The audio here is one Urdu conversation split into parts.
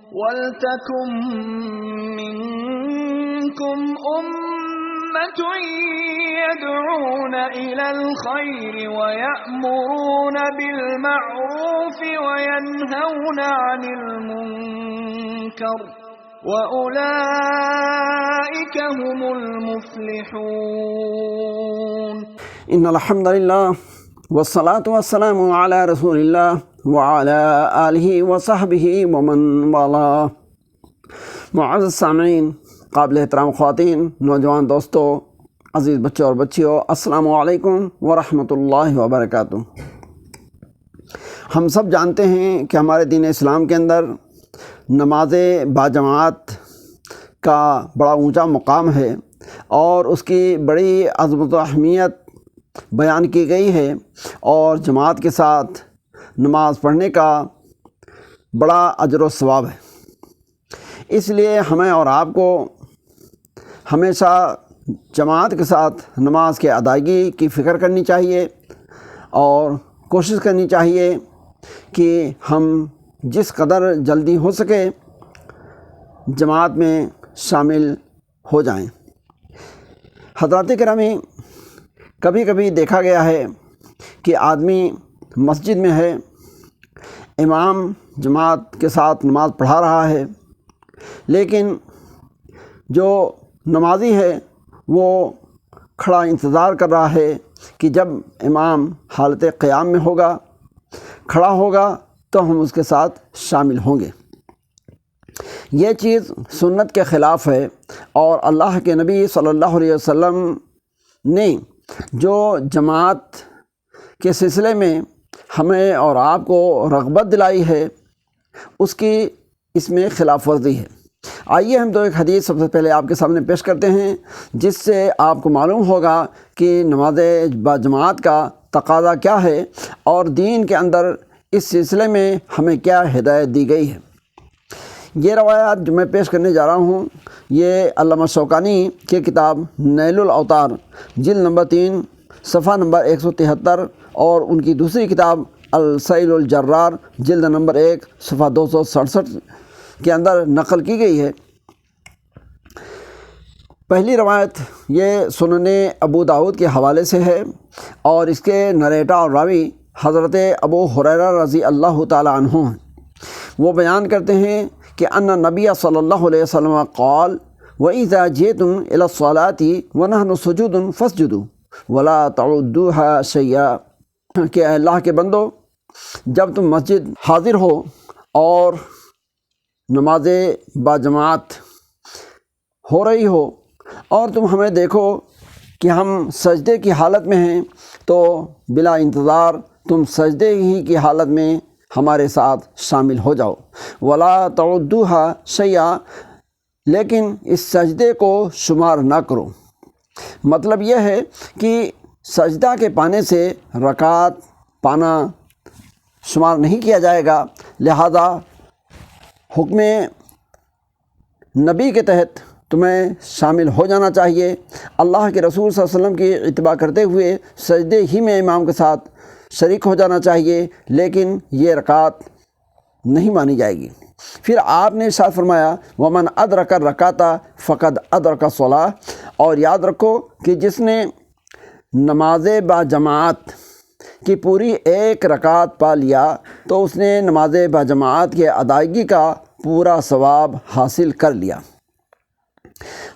وَلْتَكُن مِّنكُمْ أُمَّةٌ يَدْعُونَ إِلَى الْخَيْرِ وَيَأْمُرُونَ بِالْمَعْرُوفِ وَيَنْهَوْنَ عَنِ الْمُنكَرِ وَأُولَئِكَ هُمُ الْمُفْلِحُونَ۔ ان الحمد للہ والصلاة والسلام علی رسول اللہ وعلی آلہ وصحبہ ومن والاه۔ معزز سامعین، قابل احترام خواتین، نوجوان دوستو، عزیز بچوں اور بچیوں، السلام علیکم ورحمۃ اللہ وبرکاتہ۔ ہم سب جانتے ہیں کہ ہمارے دین اسلام کے اندر نماز باجماعت کا بڑا اونچا مقام ہے اور اس کی بڑی عظمت و اہمیت بیان کی گئی ہے، اور جماعت کے ساتھ نماز پڑھنے کا بڑا اجر و ثواب ہے۔ اس لیے ہمیں اور آپ کو ہمیشہ جماعت کے ساتھ نماز کے ادائیگی کی فکر کرنی چاہیے اور کوشش کرنی چاہیے کہ ہم جس قدر جلدی ہو سکے جماعت میں شامل ہو جائیں۔ حضرات کرامی، کبھی کبھی دیکھا گیا ہے کہ آدمی مسجد میں ہے، امام جماعت کے ساتھ نماز پڑھا رہا ہے، لیکن جو نمازی ہے وہ کھڑا انتظار کر رہا ہے کہ جب امام حالت قیام میں ہوگا، کھڑا ہوگا تو ہم اس کے ساتھ شامل ہوں گے۔ یہ چیز سنت کے خلاف ہے، اور اللہ کے نبی صلی اللہ علیہ وسلم نے جو جماعت کے سلسلے میں ہمیں اور آپ کو رغبت دلائی ہے، اس کی اس میں خلاف ورزی ہے۔ آئیے ہم تو ایک حدیث سب سے پہلے آپ کے سامنے پیش کرتے ہیں، جس سے آپ کو معلوم ہوگا کہ نماز باجماعت کا تقاضا کیا ہے اور دین کے اندر اس سلسلے میں ہمیں کیا ہدایت دی گئی ہے۔ یہ روایات جو میں پیش کرنے جا رہا ہوں، یہ علامہ شوکانی کی کتاب نیل الاوطار جلد نمبر 3 صفحہ نمبر 173 اور ان کی دوسری کتاب السیل الجرار جلد نمبر 1 صفحہ 267 کے اندر نقل کی گئی ہے۔ پہلی روایت یہ سنن ابو داؤد کے حوالے سے ہے، اور اس کے نریٹا اور راوی حضرت ابو ہریرہ رضی اللہ تعالی عنہ ہیں۔ وہ بیان کرتے ہیں کہ ان نبی صلی اللہ علیہ وسلم قال وَإِذَا جِئْتُمْ إِلَى الصَّلَاةِ وَنَحْنُ سُجُودٌ فَاسْجُدُوا وَلَا تَعُدُّوهَا شَيْئًا، کہ اے اللہ کے بندو، جب تم مسجد حاضر ہو اور نماز باجماعت ہو رہی ہو اور تم ہمیں دیکھو کہ ہم سجدے کی حالت میں ہیں، تو بلا انتظار تم سجدے ہی کی حالت میں ہمارے ساتھ شامل ہو جاؤ۔ وَلَا تَعُدُّوهَا شَيْئًا، لیکن اس سجدے کو شمار نہ کرو۔ مطلب یہ ہے کہ سجدہ کے پانے سے رکعت پانا شمار نہیں کیا جائے گا، لہذا حکم نبی کے تحت تمہیں شامل ہو جانا چاہیے۔ اللہ کے رسول صلی اللہ علیہ وسلم کی اتباع کرتے ہوئے سجدے ہی میں امام کے ساتھ شریک ہو جانا چاہیے، لیکن یہ رکعت نہیں مانی جائے گی۔ پھر آپ نے ارشاد فرمایا وَمَنْ أَدْرَكَ الرَّكَعَةَ فَقَدْ أَدْرَكَ الصَّلَاةَ، اور یاد رکھو کہ جس نے نماز باجماعت کی پوری ایک رکعت پا لیا تو اس نے نماز باجماعت کے ادائیگی کا پورا ثواب حاصل کر لیا۔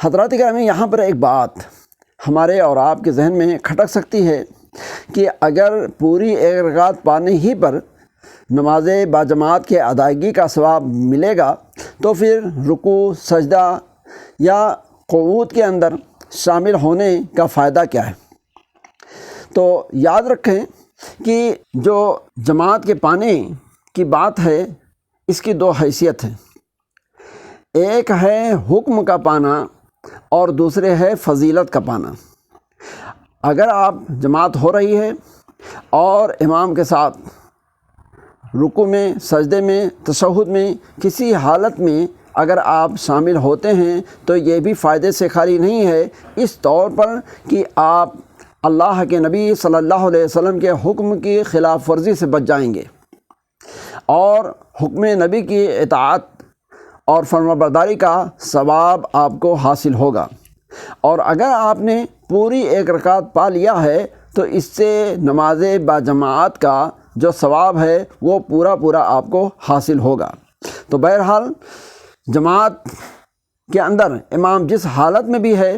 حضرات گرامی، یہاں پر ایک بات ہمارے اور آپ کے ذہن میں کھٹک سکتی ہے کہ اگر پوری ایک رکعت پانے ہی پر نماز باجماعت کے ادائیگی کا ثواب ملے گا تو پھر رکوع، سجدہ یا قعود کے اندر شامل ہونے کا فائدہ کیا ہے؟ تو یاد رکھیں کہ جو جماعت کے پانے کی بات ہے، اس کی دو حیثیت ہیں، ایک ہے حکم کا پانا اور دوسرے ہے فضیلت کا پانا۔ اگر آپ جماعت ہو رہی ہے اور امام کے ساتھ رکوع میں، سجدے میں، تشہد میں، کسی حالت میں اگر آپ شامل ہوتے ہیں تو یہ بھی فائدے سے خالی نہیں ہے، اس طور پر کہ آپ اللہ کے نبی صلی اللہ علیہ وسلم کے حکم کی خلاف ورزی سے بچ جائیں گے اور حکم نبی کی اطاعت اور فرمانبرداری کا ثواب آپ کو حاصل ہوگا۔ اور اگر آپ نے پوری 1 رکعت پا لیا ہے تو اس سے نماز باجماعت کا جو ثواب ہے وہ پورا آپ کو حاصل ہوگا۔ تو بہرحال جماعت کے اندر امام جس حالت میں بھی ہے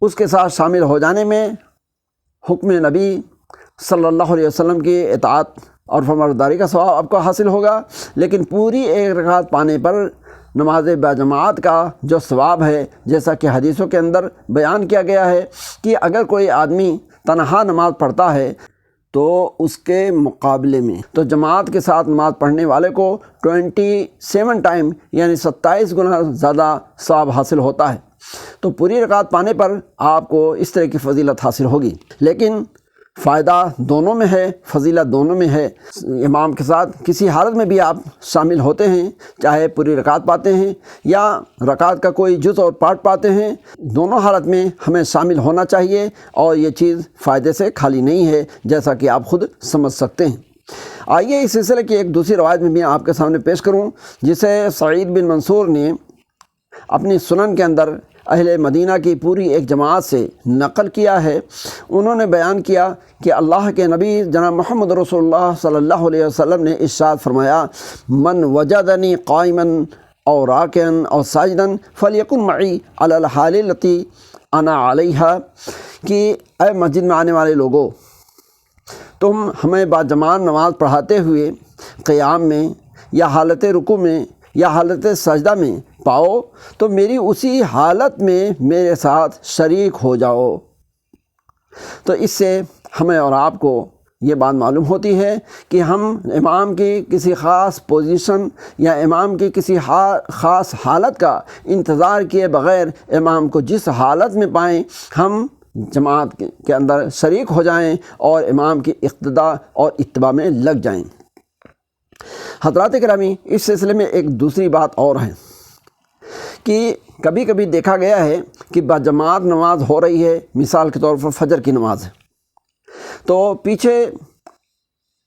اس کے ساتھ شامل ہو جانے میں حکم نبی صلی اللہ علیہ وسلم کی اطاعت اور فرمانبرداری کا ثواب آپ کو حاصل ہوگا، لیکن پوری 1 رکعت پانے پر نماز باجماعت کا جو ثواب ہے، جیسا کہ حدیثوں کے اندر بیان کیا گیا ہے کہ اگر کوئی آدمی تنہا نماز پڑھتا ہے تو اس کے مقابلے میں تو جماعت کے ساتھ نماز پڑھنے والے کو 27 ٹائم یعنی 27 گنا زیادہ ثواب حاصل ہوتا ہے۔ تو پوری رکعت پانے پر آپ کو اس طرح کی فضیلت حاصل ہوگی، لیکن فائدہ دونوں میں ہے، فضیلت دونوں میں ہے۔ امام کے ساتھ کسی حالت میں بھی آپ شامل ہوتے ہیں، چاہے پوری رکعت پاتے ہیں یا رکعت کا کوئی جز اور پارٹ پاتے ہیں، دونوں حالت میں ہمیں شامل ہونا چاہیے، اور یہ چیز فائدے سے خالی نہیں ہے، جیسا کہ آپ خود سمجھ سکتے ہیں۔ آئیے اس سلسلے کی ایک دوسری روایت میں بھی آپ کے سامنے پیش کروں، جسے سعید بن منصور نے اپنی سنن کے اندر اہل مدینہ کی پوری ایک جماعت سے نقل کیا ہے۔ انہوں نے بیان کیا کہ اللہ کے نبی جناب محمد رسول اللہ صلی اللہ علیہ وسلم نے ارشاد فرمایا، من وجدنی قائما او راکعا او ساجدا فلیکن معی علی الحال التی انا علیہا، کہ اے مسجد میں آنے والے لوگوں، تم ہمیں باجماعت نماز پڑھاتے ہوئے قیام میں یا حالت رکوع میں یا حالت سجدہ میں پاؤ تو میری اسی حالت میں میرے ساتھ شریک ہو جاؤ۔ تو اس سے ہمیں اور آپ کو یہ بات معلوم ہوتی ہے کہ ہم امام کی کسی خاص پوزیشن یا امام کی کسی خاص حالت کا انتظار کیے بغیر امام کو جس حالت میں پائیں ہم جماعت کے اندر شریک ہو جائیں اور امام کی اقتداء اور اتباع میں لگ جائیں۔ حضرات گرامی، اس سلسلے میں ایک دوسری بات اور ہے کہ کبھی کبھی دیکھا گیا ہے کہ باجماعت نماز ہو رہی ہے، مثال کے طور پر فجر کی نماز ہے، تو پیچھے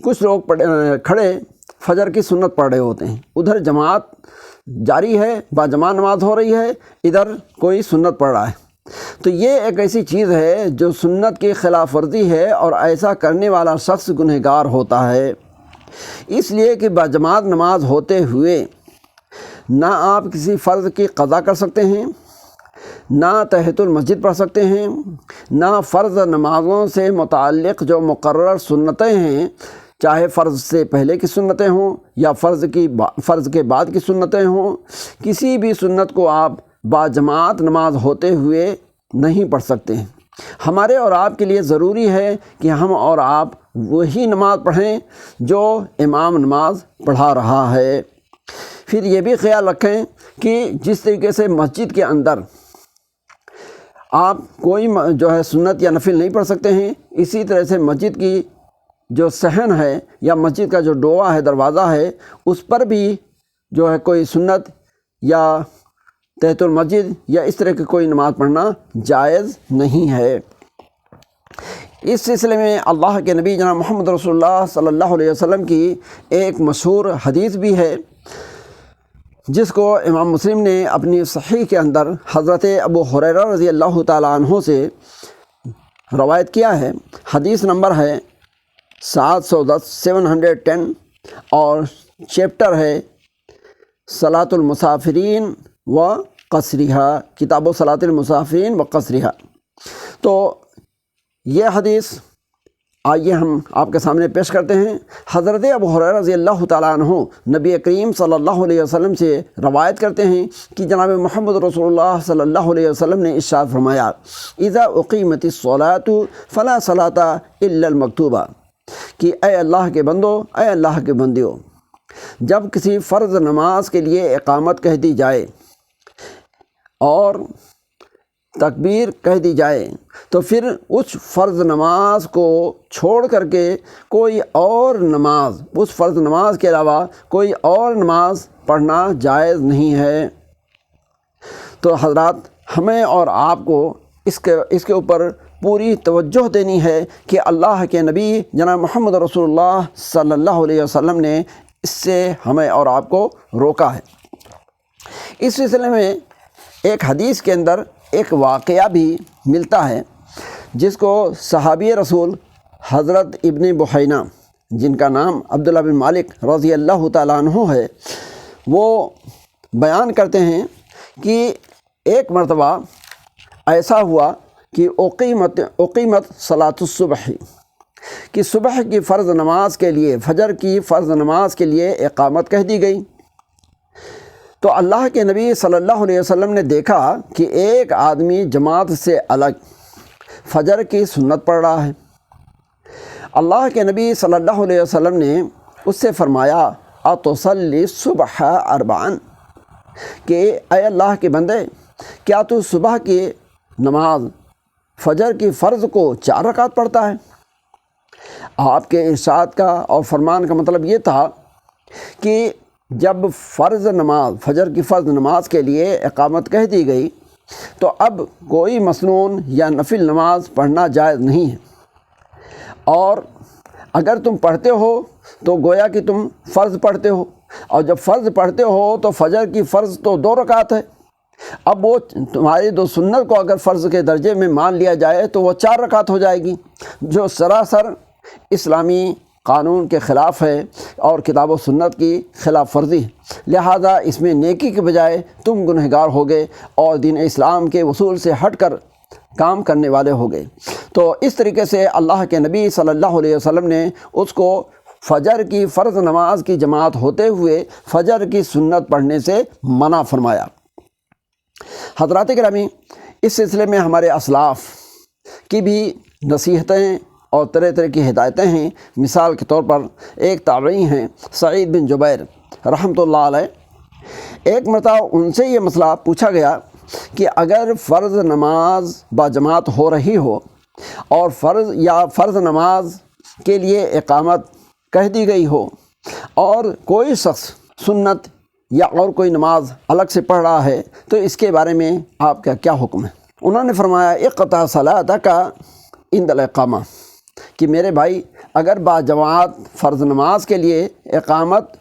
کچھ لوگ کھڑے فجر کی سنت پڑھ رہے ہوتے ہیں، ادھر جماعت جاری ہے، باجماعت نماز ہو رہی ہے، ادھر کوئی سنت پڑھ رہا ہے۔ تو یہ ایک ایسی چیز ہے جو سنت کی خلاف ورزی ہے، اور ایسا کرنے والا شخص گنہگار ہوتا ہے۔ اس لیے کہ باجماعت نماز ہوتے ہوئے نہ آپ کسی فرض کی قضا کر سکتے ہیں، نہ تحیۃ المسجد پڑھ سکتے ہیں، نہ فرض نمازوں سے متعلق جو مقرر سنتیں ہیں، چاہے فرض سے پہلے کی سنتیں ہوں یا فرض کے بعد کی سنتیں ہوں، کسی بھی سنت کو آپ باجماعت نماز ہوتے ہوئے نہیں پڑھ سکتے ہیں۔ ہمارے اور آپ کے لیے ضروری ہے کہ ہم اور آپ وہی نماز پڑھیں جو امام نماز پڑھا رہا ہے۔ پھر یہ بھی خیال رکھیں کہ جس طریقے سے مسجد کے اندر آپ کوئی جو ہے سنت یا نفل نہیں پڑھ سکتے ہیں، اسی طرح سے مسجد کی جو صحن ہے یا مسجد کا جو ڈوہ ہے، دروازہ ہے، اس پر بھی جو ہے کوئی سنت یا تحیۃ المسجد یا اس طرح کی کوئی نماز پڑھنا جائز نہیں ہے۔ اس سلسلے میں اللہ کے نبی جناب محمد رسول اللہ صلی اللہ علیہ وسلم کی ایک مشہور حدیث بھی ہے، جس کو امام مسلم نے اپنی صحیح کے اندر حضرت ابو ہریرہ رضی اللہ تعالیٰ عنہ سے روایت کیا ہے۔ حدیث نمبر ہے 710 اور چیپٹر ہے صلاۃ المسافرین و قصرہا، کتاب و صلاۃ المسافرین و قصرہا۔ تو یہ حدیث آئیے ہم آپ کے سامنے پیش کرتے ہیں۔ حضرت ابو ہریرہ رضی اللہ تعالیٰ عنہ نبی کریم صلی اللہ علیہ وسلم سے روایت کرتے ہیں کہ جناب محمد رسول اللہ صلی اللہ علیہ وسلم نے ارشاد فرمایا، اذا اقیمت الصلاۃ فلا صلاۃ الا المکتوبہ، کہ اے اللہ کے بندو، اے اللہ کے بندیوں، جب کسی فرض نماز کے لیے اقامت کہہ دی جائے اور تکبیر کہہ دی جائے تو پھر اس فرض نماز کو چھوڑ کر کے کوئی اور نماز، اس فرض نماز کے علاوہ کوئی اور نماز پڑھنا جائز نہیں ہے۔ تو حضرات، ہمیں اور آپ کو اس کے اوپر پوری توجہ دینی ہے کہ اللہ کے نبی جناب محمد رسول اللہ صلی اللہ علیہ وسلم نے اس سے ہمیں اور آپ کو روکا ہے۔ اس سلسلے میں ایک حدیث کے اندر ایک واقعہ بھی ملتا ہے جس کو صحابی رسول حضرت ابن بحینہ جن کا نام عبداللہ بن مالک رضی اللہ تعالیٰ عنہ ہے، وہ بیان کرتے ہیں کہ ایک مرتبہ ایسا ہوا کہ اقیمت صلاۃ الصبح، کہ صبح کی فرض نماز کے لیے، فجر کی فرض نماز کے لیے اقامت کہہ دی گئی۔ تو اللہ کے نبی صلی اللہ علیہ وسلم نے دیکھا کہ ایک آدمی جماعت سے الگ فجر کی سنت پڑھ رہا ہے۔ اللہ کے نبی صلی اللہ علیہ وسلم نے اس سے فرمایا اتصلی الصبح اربعا، کہ اے اللہ کے بندے، کیا تو صبح کی نماز فجر کی فرض کو 4 رکعت پڑھتا ہے؟ آپ کے ارشاد کا اور فرمان کا مطلب یہ تھا کہ جب فرض نماز، فجر کی فرض نماز کے لیے اقامت کہہ دی گئی تو اب کوئی مسنون یا نفل نماز پڑھنا جائز نہیں ہے، اور اگر تم پڑھتے ہو تو گویا کہ تم فرض پڑھتے ہو، اور جب فرض پڑھتے ہو تو فجر کی فرض تو 2 رکعت ہے، اب وہ تمہاری 2 سنت کو اگر فرض کے درجے میں مان لیا جائے تو وہ 4 رکعت ہو جائے گی، جو سراسر اسلامی قانون کے خلاف ہے اور کتاب و سنت کی خلاف ورزی ہے۔ لہذا اس میں نیکی کے بجائے تم گنہگار ہوگے اور دین اسلام کے اصول سے ہٹ کر کام کرنے والے ہو گئے۔ تو اس طریقے سے اللہ کے نبی صلی اللہ علیہ وسلم نے اس کو فجر کی فرض نماز کی جماعت ہوتے ہوئے فجر کی سنت پڑھنے سے منع فرمایا۔ حضرات گرامی، اس سلسلے میں ہمارے اسلاف کی بھی نصیحتیں اور طرح طرح کی ہدایتیں ہیں۔ مثال کے طور پر ایک تابعی ہیں سعید بن جبیر رحمۃ اللہ علیہ، ایک مرتبہ ان سے یہ مسئلہ پوچھا گیا کہ اگر فرض نماز باجماعت ہو رہی ہو اور فرض نماز کے لیے اقامت کہہ دی گئی ہو اور کوئی شخص سنت یا اور کوئی نماز الگ سے پڑھ رہا ہے تو اس کے بارے میں آپ کا کیا حکم ہے؟ انہوں نے فرمایا اقطع صلاتک عند الاقامہ، کہ میرے بھائی اگر باجماعت فرض نماز کے لیے اقامت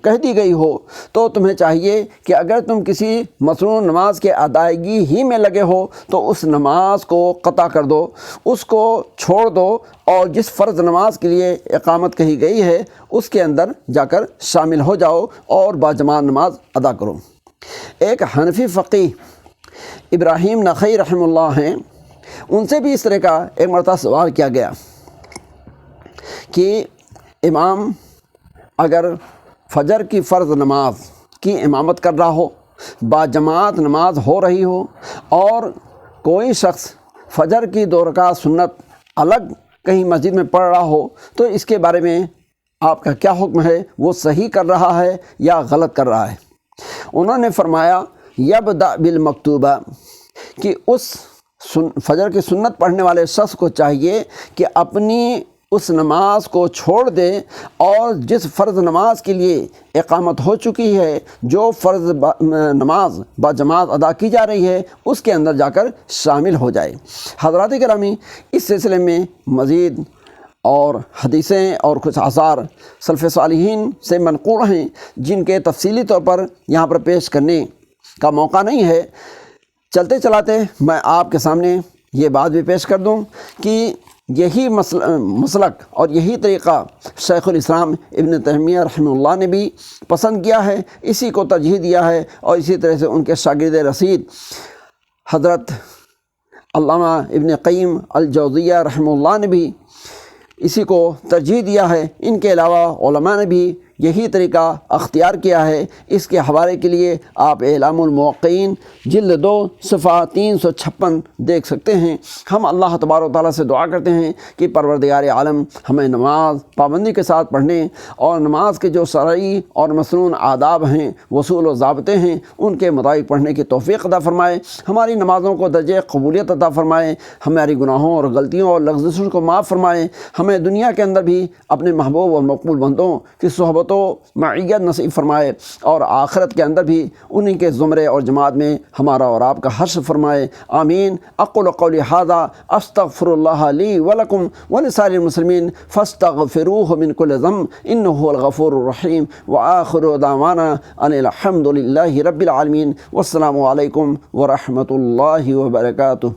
کہہ دی گئی ہو تو تمہیں چاہیے کہ اگر تم کسی مسنون نماز کے ادائیگی ہی میں لگے ہو تو اس نماز کو قطع کر دو، اس کو چھوڑ دو، اور جس فرض نماز کے لیے اقامت کہی گئی ہے اس کے اندر جا کر شامل ہو جاؤ اور باجماعت نماز ادا کرو۔ ایک حنفی فقیہ ابراہیم نخعی رحمہ اللہ ہیں، ان سے بھی اس طرح کا ایک مرتبہ سوال کیا گیا کہ امام اگر فجر کی فرض نماز کی امامت کر رہا ہو، باجماعت نماز ہو رہی ہو، اور کوئی شخص فجر کی 2 رکعت سنت الگ کہیں مسجد میں پڑھ رہا ہو تو اس کے بارے میں آپ کا کیا حکم ہے؟ وہ صحیح کر رہا ہے یا غلط کر رہا ہے؟ انہوں نے فرمایا یبدأ بالمکتوبہ، کہ اس فجر کی سنت پڑھنے والے شخص کو چاہیے کہ اپنی اس نماز کو چھوڑ دے اور جس فرض نماز کے لیے اقامت ہو چکی ہے، جو فرض نماز باجماعت ادا کی جا رہی ہے، اس کے اندر جا کر شامل ہو جائے۔ حضرات گرامی، اس سلسلے میں مزید اور حدیثیں اور کچھ آثار سلف صالحین سے منقول ہیں جن کے تفصیلی طور پر یہاں پر پیش کرنے کا موقع نہیں ہے۔ چلتے چلاتے میں آپ کے سامنے یہ بات بھی پیش کر دوں کہ یہی مسلک اور یہی طریقہ شیخ الاسلام ابن تیمیہ رحمہ اللہ نے بھی پسند کیا ہے، اسی کو ترجیح دیا ہے، اور اسی طرح سے ان کے شاگرد رسید حضرت علامہ ابن قیم الجوزیہ رحمہ اللہ نے بھی اسی کو ترجیح دیا ہے۔ ان کے علاوہ علماء نے بھی یہی طریقہ اختیار کیا ہے۔ اس کے حوالے کے لیے آپ اعلام الموقعین جلد 2 صفحہ 356 دیکھ سکتے ہیں۔ ہم اللہ تبارک و تعالیٰ سے دعا کرتے ہیں کہ پروردگار عالم ہمیں نماز پابندی کے ساتھ پڑھنے اور نماز کے جو شرعی اور مسنون آداب ہیں، اصول و ضابطے ہیں، ان کے مطابق پڑھنے کی توفیق عطا فرمائے، ہماری نمازوں کو درجہ قبولیت عطا فرمائے، ہماری گناہوں اور غلطیوں اور لغزشوں کو معاف فرمائے، ہمیں دنیا کے اندر بھی اپنے محبوب اور مقبول بندوں کی صحبتوں و معیت نصیب فرمائے، اور آخرت کے اندر بھی انہی کے زمرے اور جماعت میں ہمارا اور آپ کا حشر فرمائے، آمین۔ اقول قولی ھذا استغفر اللہ لی ولکم ولسائر المسلمین فاستغفروہ من کل ذنب انہ هو الغفور الرحیم، وآخر دعوانا ان الحمد للہ رب العالمین، والسلام علیکم ورحمۃ اللہ وبرکاتہ۔